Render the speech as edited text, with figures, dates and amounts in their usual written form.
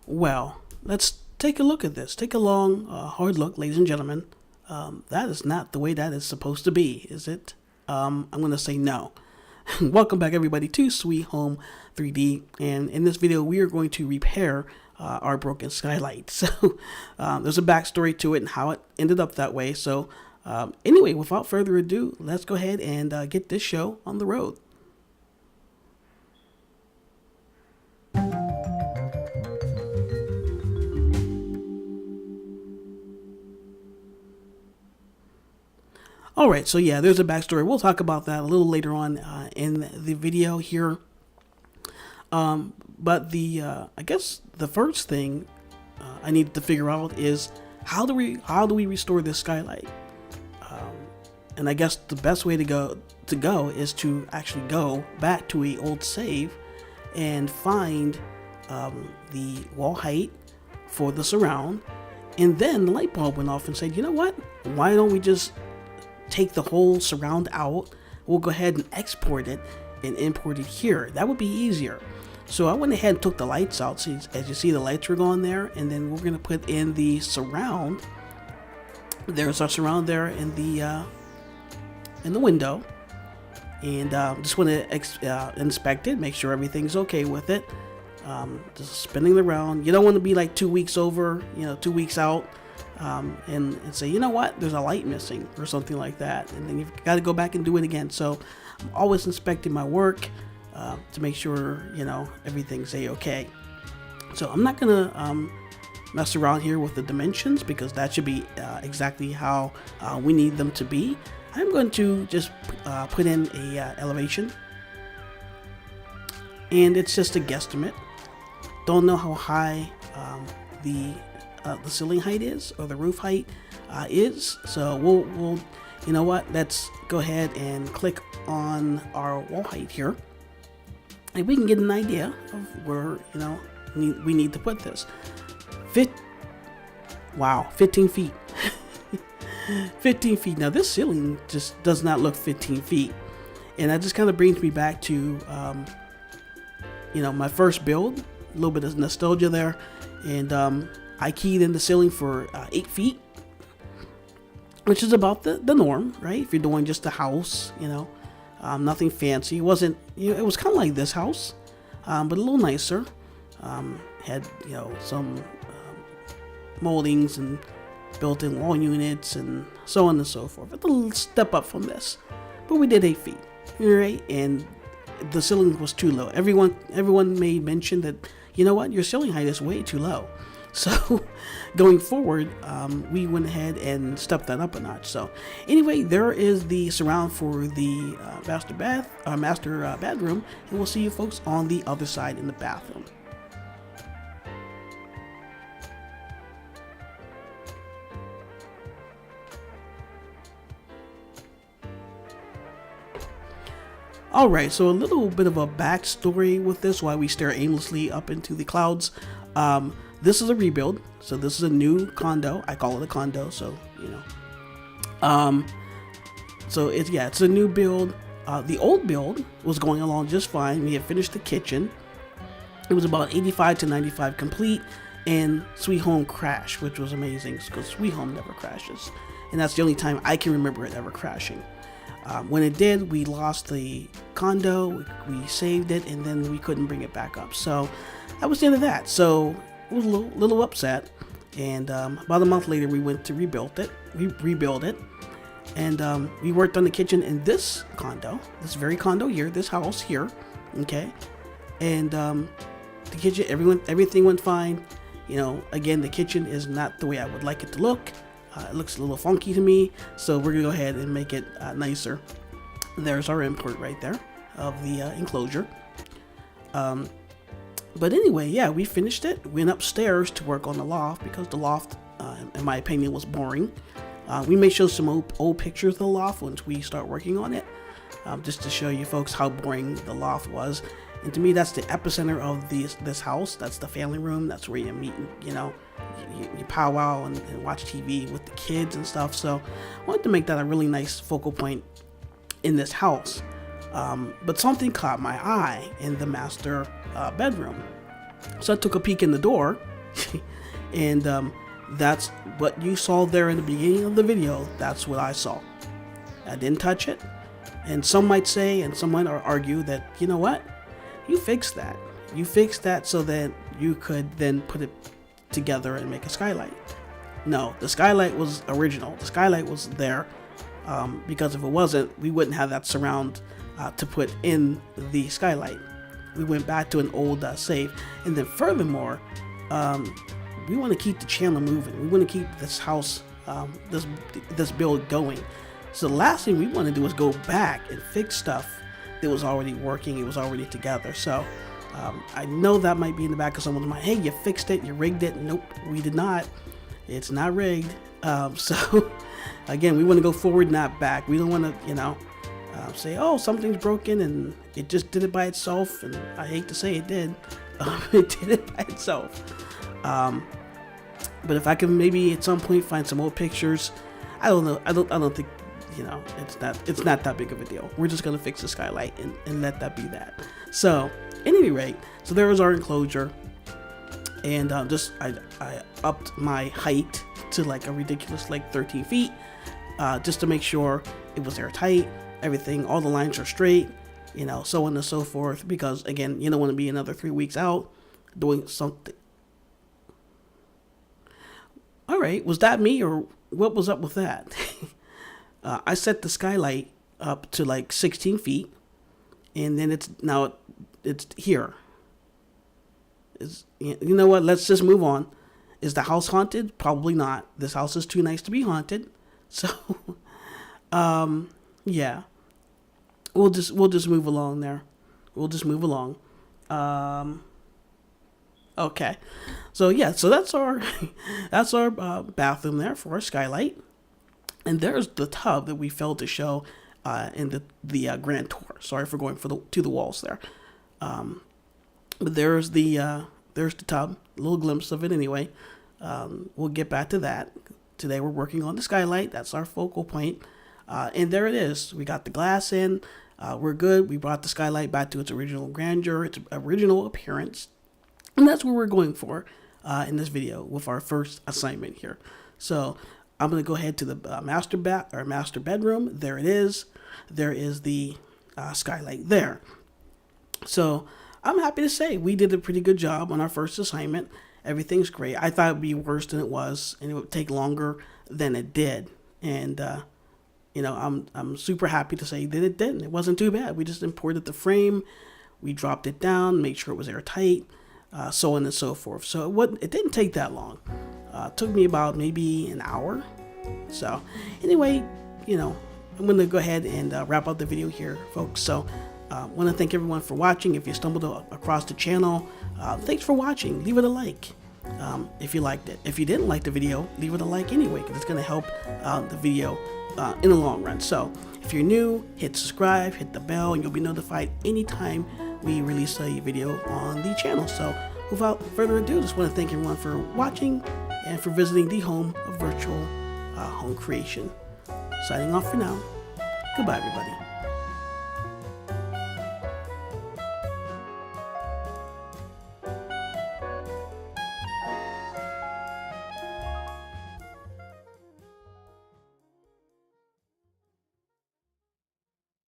Well, let's take a look at this. Take a long, hard look, ladies and gentlemen. That is not the way that is supposed to be, is it? I'm going to say no. Welcome back, everybody, to Sweet Home 3D. And in this video, we are going to repair our broken skylight. So there's a backstory to it and how it ended up that way. So anyway, without further ado, let's go ahead and get this show on the road. Alright, so yeah, there's a backstory. We'll talk about that a little later on in the video here. But I guess the first thing I need to figure out is how do we restore this skylight? And I guess the best way to go is to actually go back to a old save and find the wall height for the surround, and then the light bulb went off and said, you know what? Why don't we just take the whole surround out? We'll go ahead and export it and import it here. That would be easier. So I went ahead and took the lights out. So as you see, the lights were gone there, and then we're gonna put in the surround. There's our surround there in the window, and just want to inspect it, make sure everything's okay with it. Just spinning it around. You don't want to be like 2 weeks over, 2 weeks out. And say, you know what, there's a light missing or something like that, and then you've got to go back and do it again. So I'm always inspecting my work to make sure everything's a-okay. So I'm not gonna mess around here with the dimensions, because that should be exactly how we need them to be. I'm going to just put in a elevation, and it's just a guesstimate. Don't know how high the ceiling height is, or the roof height is. So we'll you know what, let's go ahead and click on our wall height here, and we can get an idea of where we need to put this. Wow, 15 feet. 15 feet. Now this ceiling just does not look 15 feet, and that just kind of brings me back to my first build. A little bit of nostalgia there, and I keyed in the ceiling for 8 feet, which is about the norm, right? If you're doing just a house, nothing fancy. It wasn't, it was kind of like this house, but a little nicer. Had, some moldings and built-in wall units and so on and so forth. A little step up from this, but we did 8 feet, right? And the ceiling was too low. Everyone made mention that, you know what, your ceiling height is way too low. So going forward, we went ahead and stepped that up a notch. So anyway, there is the surround for the master bedroom, and we'll see you folks on the other side in the bathroom. Alright, so a little bit of a backstory with this, why we stare aimlessly up into the clouds. This is a rebuild, so this is a new condo. I call it a condo, so so it's a new build. The old build was going along just fine. We had finished the kitchen. It was about 85 to 95 complete, and Sweet Home crashed, which was amazing, because Sweet Home never crashes, and that's the only time I can remember it ever crashing. When it did, we lost the condo, we saved it, and then we couldn't bring it back up. So that was the end of that. So I was a little upset, and about a month later, we went to rebuild it, and we worked on the kitchen in this condo, this very condo here, this house here, okay? And the kitchen, everything went fine. Again, the kitchen is not the way I would like it to look. It looks a little funky to me, so we're gonna go ahead and make it nicer. There's our import right there of the enclosure. But anyway, yeah, we finished it. Went upstairs to work on the loft, because the loft, in my opinion, was boring. We may show some old pictures of the loft once we start working on it, just to show you folks how boring the loft was. And to me, that's the epicenter of this house. That's the family room. That's where you meet, you powwow and watch TV with the kids and stuff. So I wanted to make that a really nice focal point in this house. But something caught my eye in the master bedroom. So I took a peek in the door, And that's what you saw there in the beginning of the video. That's what I saw. I didn't touch it. And some might say, and some might argue that, you know what? You fixed that. You fixed that so that you could then put it together and make a skylight. No, the skylight was original. The skylight was there because if it wasn't, we wouldn't have that surround to put in the skylight. We went back to an old save. And then furthermore, we want to keep the channel moving. We want to keep this house, this build going. So the last thing we want to do is go back and fix stuff that was already working. It was already together. So I know that might be in the back of someone's mind. Hey, you fixed it. You rigged it. Nope, we did not. It's not rigged. So again, we want to go forward, not back. We don't want to, say, oh, something's broken and it just did it by itself. And I hate to say it did. It did it by itself. But if I can maybe at some point find some old pictures, I don't know. I don't think, it's not that big of a deal. We're just going to fix the skylight and let that be that. So at any rate, so there was our enclosure. And I upped my height to like a ridiculous 13 feet just to make sure it was airtight, everything, all the lines are straight, so on and so forth. Because again, you don't want to be another 3 weeks out doing something. All right, was that me or what was up with that? I set the skylight up to like 16 feet, and then it's here. You know what? Let's just move on. Is the house haunted? Probably not. This house is too nice to be haunted. So, yeah, we'll just move along there. We'll just move along. Okay, so yeah, so that's our bathroom there for our skylight, and there's the tub that we failed to show in the grand tour. Sorry for going to the walls there. But there's the tub, a little glimpse of it anyway. We'll get back to that. Today we're working on the skylight. That's our focal point. And there it is. We got the glass in. We're good. We brought the skylight back to its original grandeur, its original appearance. And that's what we're going for in this video with our first assignment here. So I'm going to go ahead to the master bedroom. There it is. There is the skylight there. So I'm happy to say we did a pretty good job on our first assignment. Everything's great. I thought it would be worse than it was, and it would take longer than it did. And I'm super happy to say that it didn't. It wasn't too bad. We just imported the frame, we dropped it down, made sure it was airtight, so on and so forth. So it didn't take that long. It took me about maybe an hour. So anyway, I'm going to go ahead and wrap up the video here, folks. So I want to thank everyone for watching. If you stumbled across the channel, thanks for watching. Leave it a like if you liked it. If you didn't like the video, leave it a like anyway, because it's going to help the video in the long run. So if you're new, hit subscribe, hit the bell, and you'll be notified anytime we release a video on the channel. So without further ado, just want to thank everyone for watching and for visiting the home of virtual home creation. Signing off for now. Goodbye, everybody.